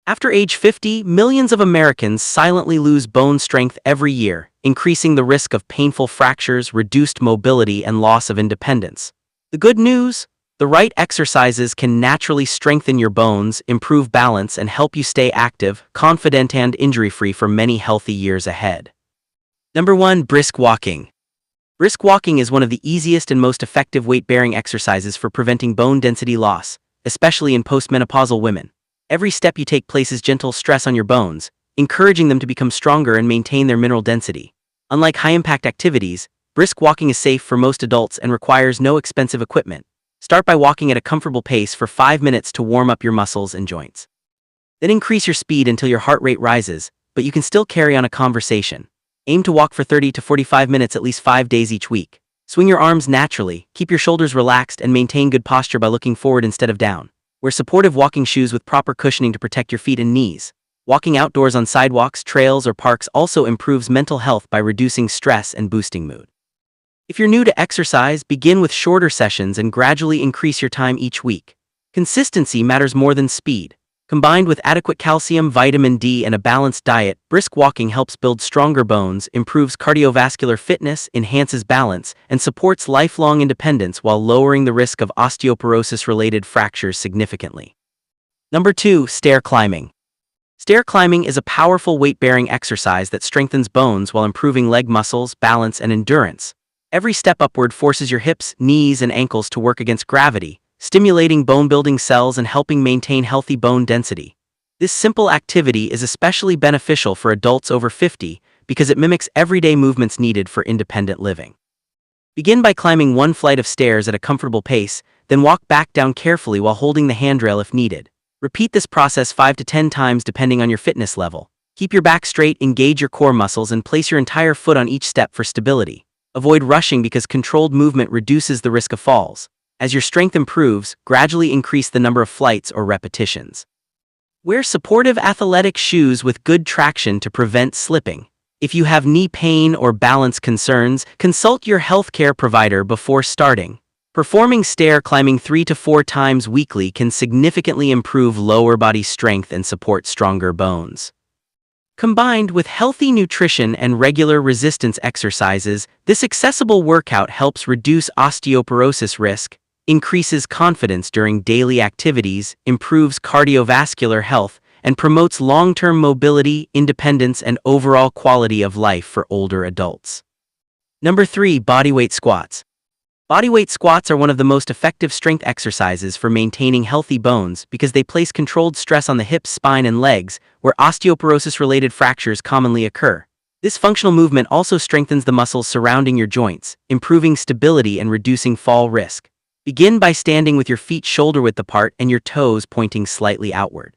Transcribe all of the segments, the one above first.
After age 50, millions of Americans silently lose bone strength every year, increasing the risk of painful fractures, reduced mobility, and loss of independence. The good news? The right exercises can naturally strengthen your bones, improve balance, and help you stay active, confident, and injury-free for many healthy years ahead. Number 1. Brisk walking. Brisk walking is one of the easiest and most effective weight-bearing exercises for preventing bone density loss, especially in postmenopausal women. Every step you take places gentle stress on your bones, encouraging them to become stronger and maintain their mineral density. Unlike high-impact activities, brisk walking is safe for most adults and requires no expensive equipment. Start by walking at a comfortable pace for 5 minutes to warm up your muscles and joints. Then increase your speed until your heart rate rises, but you can still carry on a conversation. Aim to walk for 30 to 45 minutes at least 5 days each week. Swing your arms naturally, keep your shoulders relaxed, and maintain good posture by looking forward instead of down. Wear supportive walking shoes with proper cushioning to protect your feet and knees. Walking outdoors on sidewalks, trails, or parks also improves mental health by reducing stress and boosting mood. If you're new to exercise, begin with shorter sessions and gradually increase your time each week. Consistency matters more than speed. Combined with adequate calcium, vitamin D, and a balanced diet, brisk walking helps build stronger bones, improves cardiovascular fitness, enhances balance, and supports lifelong independence while lowering the risk of osteoporosis-related fractures significantly. Number 2. Stair climbing. Stair climbing is a powerful weight-bearing exercise that strengthens bones while improving leg muscles, balance, and endurance. Every step upward forces your hips, knees, and ankles to work against gravity, stimulating bone-building cells and helping maintain healthy bone density. This simple activity is especially beneficial for adults over 50 because it mimics everyday movements needed for independent living. Begin by climbing one flight of stairs at a comfortable pace, then walk back down carefully while holding the handrail if needed. Repeat this process 5 to 10 times depending on your fitness level. Keep your back straight, engage your core muscles, and place your entire foot on each step for stability. Avoid rushing because controlled movement reduces the risk of falls. As your strength improves, gradually increase the number of flights or repetitions. Wear supportive athletic shoes with good traction to prevent slipping. If you have knee pain or balance concerns, consult your healthcare provider before starting. Performing stair climbing 3 to 4 times weekly can significantly improve lower body strength and support stronger bones. Combined with healthy nutrition and regular resistance exercises, this accessible workout helps reduce osteoporosis risk, increases confidence during daily activities, improves cardiovascular health, and promotes long-term mobility, independence, and overall quality of life for older adults. Number 3. Bodyweight squats. Bodyweight squats are one of the most effective strength exercises for maintaining healthy bones because they place controlled stress on the hips, spine, and legs, where osteoporosis-related fractures commonly occur. This functional movement also strengthens the muscles surrounding your joints, improving stability and reducing fall risk. Begin by standing with your feet shoulder-width apart and your toes pointing slightly outward.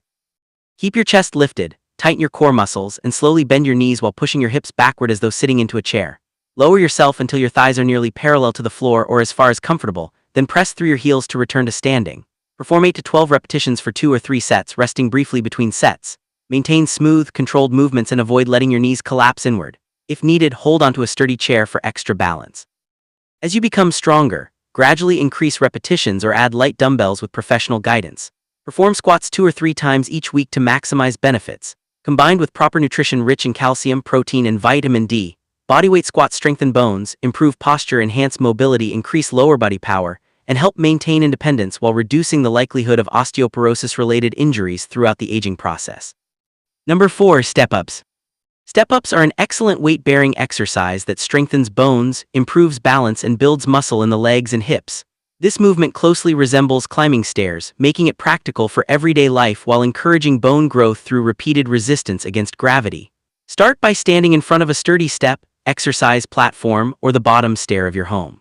Keep your chest lifted, tighten your core muscles, and slowly bend your knees while pushing your hips backward as though sitting into a chair. Lower yourself until your thighs are nearly parallel to the floor or as far as comfortable, then press through your heels to return to standing. Perform 8 to 12 repetitions for 2 or 3 sets, resting briefly between sets. Maintain smooth, controlled movements and avoid letting your knees collapse inward. If needed, hold onto a sturdy chair for extra balance. As you become stronger, gradually increase repetitions or add light dumbbells with professional guidance. Perform squats 2 or 3 times each week to maximize benefits. Combined with proper nutrition rich in calcium, protein, and vitamin D, bodyweight squats strengthen bones, improve posture, enhance mobility, increase lower body power, and help maintain independence while reducing the likelihood of osteoporosis-related injuries throughout the aging process. Number 4. Step-ups. Step-ups are an excellent weight-bearing exercise that strengthens bones, improves balance, and builds muscle in the legs and hips. This movement closely resembles climbing stairs, making it practical for everyday life while encouraging bone growth through repeated resistance against gravity. Start by standing in front of a sturdy step, exercise platform, or the bottom stair of your home.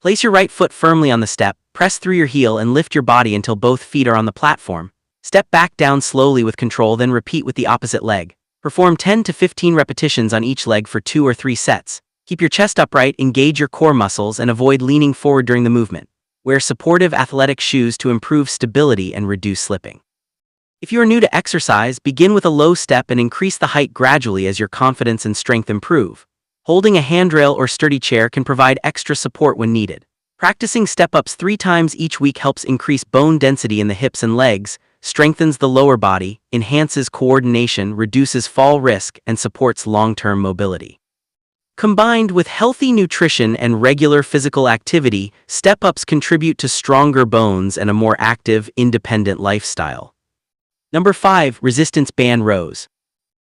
Place your right foot firmly on the step, press through your heel, and lift your body until both feet are on the platform. Step back down slowly with control, then repeat with the opposite leg. Perform 10 to 15 repetitions on each leg for 2 or 3 sets. Keep your chest upright, engage your core muscles, and avoid leaning forward during the movement. Wear supportive athletic shoes to improve stability and reduce slipping. If you are new to exercise, begin with a low step and increase the height gradually as your confidence and strength improve. Holding a handrail or sturdy chair can provide extra support when needed. Practicing step-ups 3 times each week helps increase bone density in the hips and legs, strengthens the lower body, enhances coordination, reduces fall risk, and supports long-term mobility. Combined with healthy nutrition and regular physical activity, step-ups contribute to stronger bones and a more active, independent lifestyle. Number 5. Resistance band rows.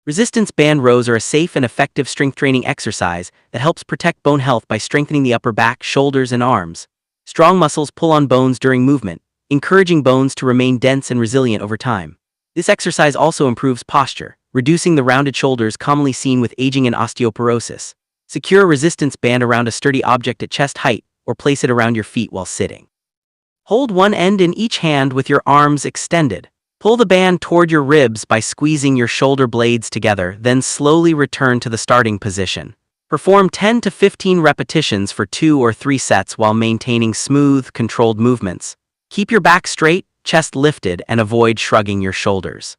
Resistance band rows are a safe and effective strength training exercise that helps protect bone health by strengthening the upper back, shoulders, and arms. Strong muscles pull on bones during movement, encouraging bones to remain dense and resilient over time. This exercise also improves posture, reducing the rounded shoulders commonly seen with aging and osteoporosis. Secure a resistance band around a sturdy object at chest height, or place it around your feet while sitting. Hold one end in each hand with your arms extended. Pull the band toward your ribs by squeezing your shoulder blades together, then slowly return to the starting position. Perform 10 to 15 repetitions for 2 or 3 sets while maintaining smooth, controlled movements. Keep your back straight, chest lifted, and avoid shrugging your shoulders.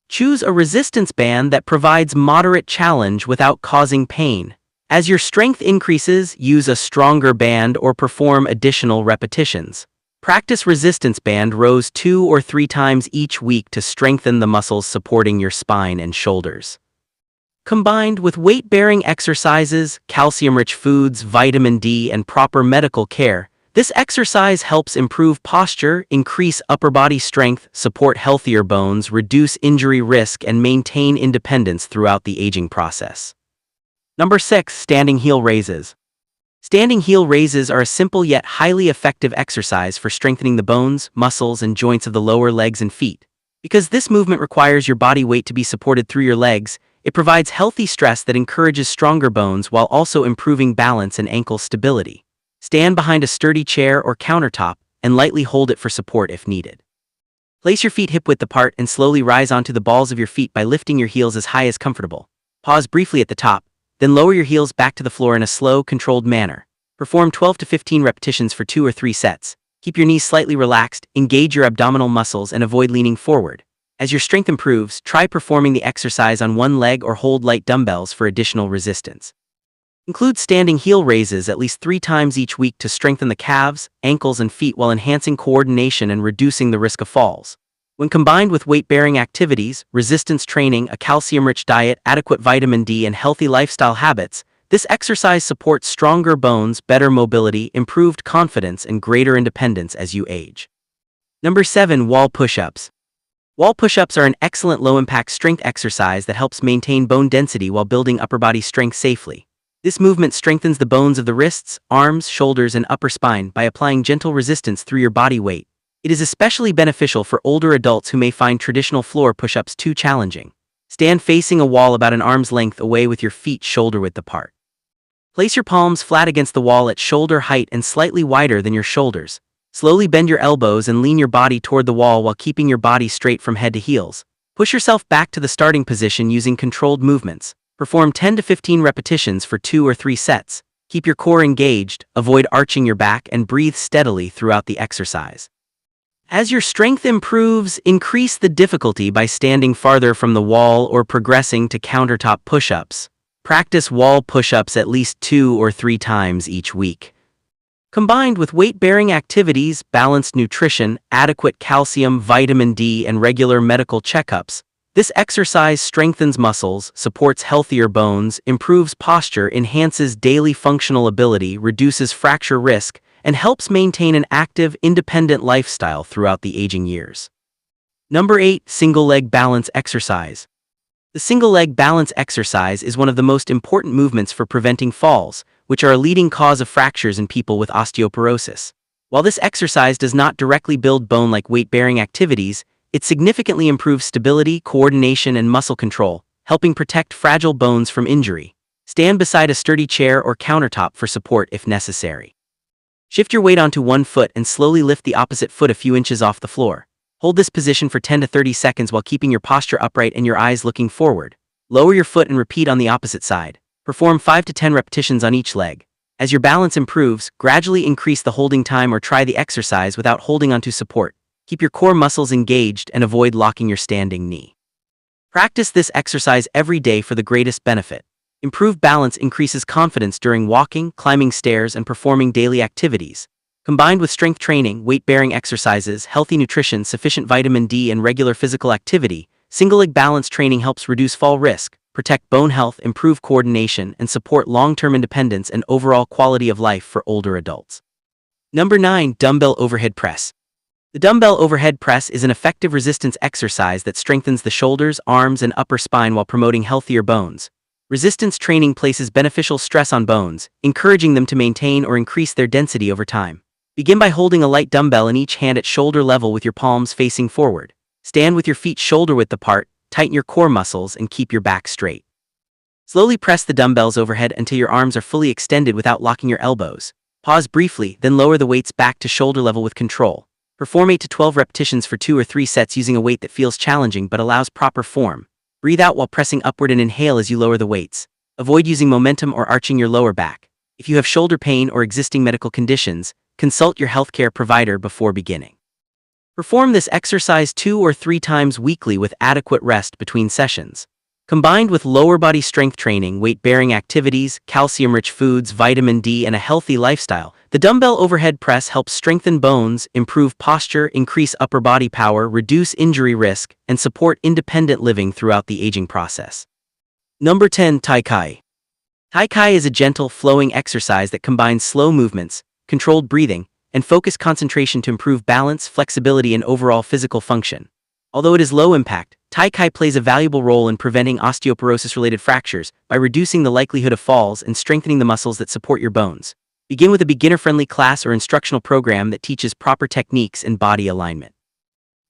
Choose a resistance band that provides moderate challenge without causing pain. As your strength increases, use a stronger band or perform additional repetitions. Practice resistance band rows 2 or 3 times each week to strengthen the muscles supporting your spine and shoulders. Combined with weight-bearing exercises, calcium-rich foods, vitamin D, and proper medical care, this exercise helps improve posture, increase upper body strength, support healthier bones, reduce injury risk, and maintain independence throughout the aging process. Number 6. Standing heel raises. Standing heel raises are a simple yet highly effective exercise for strengthening the bones, muscles, and joints of the lower legs and feet. Because this movement requires your body weight to be supported through your legs, it provides healthy stress that encourages stronger bones while also improving balance and ankle stability. Stand behind a sturdy chair or countertop and lightly hold it for support if needed. Place your feet hip-width apart and slowly rise onto the balls of your feet by lifting your heels as high as comfortable. Pause briefly at the top, then lower your heels back to the floor in a slow, controlled manner. Perform 12 to 15 repetitions for 2 or 3 sets. Keep your knees slightly relaxed, engage your abdominal muscles, and avoid leaning forward. As your strength improves, try performing the exercise on one leg or hold light dumbbells for additional resistance. Include standing heel raises at least 3 times each week to strengthen the calves, ankles, and feet while enhancing coordination and reducing the risk of falls. When combined with weight-bearing activities, resistance training, a calcium-rich diet, adequate vitamin D, and healthy lifestyle habits, this exercise supports stronger bones, better mobility, improved confidence, and greater independence as you age. Number 7. Wall push-ups. Wall push-ups are an excellent low-impact strength exercise that helps maintain bone density while building upper body strength safely. This movement strengthens the bones of the wrists, arms, shoulders, and upper spine by applying gentle resistance through your body weight. It is especially beneficial for older adults who may find traditional floor push-ups too challenging. Stand facing a wall about an arm's length away with your feet shoulder-width apart. Place your palms flat against the wall at shoulder height and slightly wider than your shoulders. Slowly bend your elbows and lean your body toward the wall while keeping your body straight from head to heels. Push yourself back to the starting position using controlled movements. Perform 10 to 15 repetitions for 2 or 3 sets. Keep your core engaged, avoid arching your back, and breathe steadily throughout the exercise. As your strength improves, increase the difficulty by standing farther from the wall or progressing to countertop push-ups. Practice wall push-ups at least 2 or 3 times each week. Combined with weight-bearing activities, balanced nutrition, adequate calcium, vitamin D, and regular medical checkups, this exercise strengthens muscles, supports healthier bones, improves posture, enhances daily functional ability, reduces fracture risk, and helps maintain an active, independent lifestyle throughout the aging years. Number 8. Single leg balance exercise. The single leg balance exercise is one of the most important movements for preventing falls, which are a leading cause of fractures in people with osteoporosis. While this exercise does not directly build bone like weight-bearing activities, it significantly improves stability, coordination, and muscle control, helping protect fragile bones from injury. Stand beside a sturdy chair or countertop for support if necessary. Shift your weight onto one foot and slowly lift the opposite foot a few inches off the floor. Hold this position for 10 to 30 seconds while keeping your posture upright and your eyes looking forward. Lower your foot and repeat on the opposite side. Perform 5 to 10 repetitions on each leg. As your balance improves, gradually increase the holding time or try the exercise without holding onto support. Keep your core muscles engaged and avoid locking your standing knee. Practice this exercise every day for the greatest benefit. Improved balance increases confidence during walking, climbing stairs, and performing daily activities. Combined with strength training, weight-bearing exercises, healthy nutrition, sufficient vitamin D, and regular physical activity, single-leg balance training helps reduce fall risk, protect bone health, improve coordination, and support long-term independence and overall quality of life for older adults. Number 9. Dumbbell overhead press. The dumbbell overhead press is an effective resistance exercise that strengthens the shoulders, arms, and upper spine while promoting healthier bones. Resistance training places beneficial stress on bones, encouraging them to maintain or increase their density over time. Begin by holding a light dumbbell in each hand at shoulder level with your palms facing forward. Stand with your feet shoulder-width apart, tighten your core muscles, and keep your back straight. Slowly press the dumbbells overhead until your arms are fully extended without locking your elbows. Pause briefly, then lower the weights back to shoulder level with control. Perform 8 to 12 repetitions for 2 or 3 sets using a weight that feels challenging but allows proper form. Breathe out while pressing upward and inhale as you lower the weights. Avoid using momentum or arching your lower back. If you have shoulder pain or existing medical conditions, consult your healthcare provider before beginning. Perform this exercise 2 or 3 times weekly with adequate rest between sessions. Combined with lower body strength training, weight-bearing activities, calcium-rich foods, vitamin D, and a healthy lifestyle, the dumbbell overhead press helps strengthen bones, improve posture, increase upper body power, reduce injury risk, and support independent living throughout the aging process. Number 10. Tai Chi. Tai Chi is a gentle, flowing exercise that combines slow movements, controlled breathing, and focused concentration to improve balance, flexibility, and overall physical function. Although it is low impact, Tai Chi plays a valuable role in preventing osteoporosis-related fractures by reducing the likelihood of falls and strengthening the muscles that support your bones. Begin with a beginner-friendly class or instructional program that teaches proper techniques and body alignment.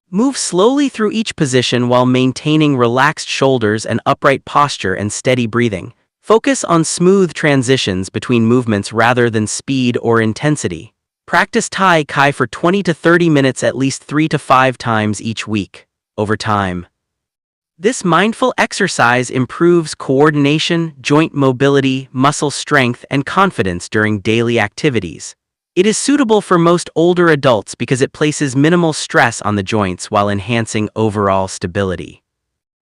Move slowly through each position while maintaining relaxed shoulders and upright posture and steady breathing. Focus on smooth transitions between movements rather than speed or intensity. Practice Tai Chi for 20 to 30 minutes at least 3 to 5 times each week. Over time, this mindful exercise improves coordination, joint mobility, muscle strength, and confidence during daily activities. It is suitable for most older adults because it places minimal stress on the joints while enhancing overall stability.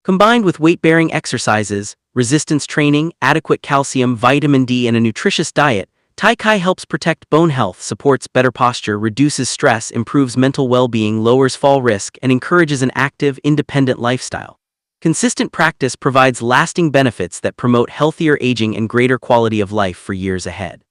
Combined with weight-bearing exercises, resistance training, adequate calcium, vitamin D, and a nutritious diet, Tai Chi helps protect bone health, supports better posture, reduces stress, improves mental well-being, lowers fall risk, and encourages an active, independent lifestyle. Consistent practice provides lasting benefits that promote healthier aging and greater quality of life for years ahead.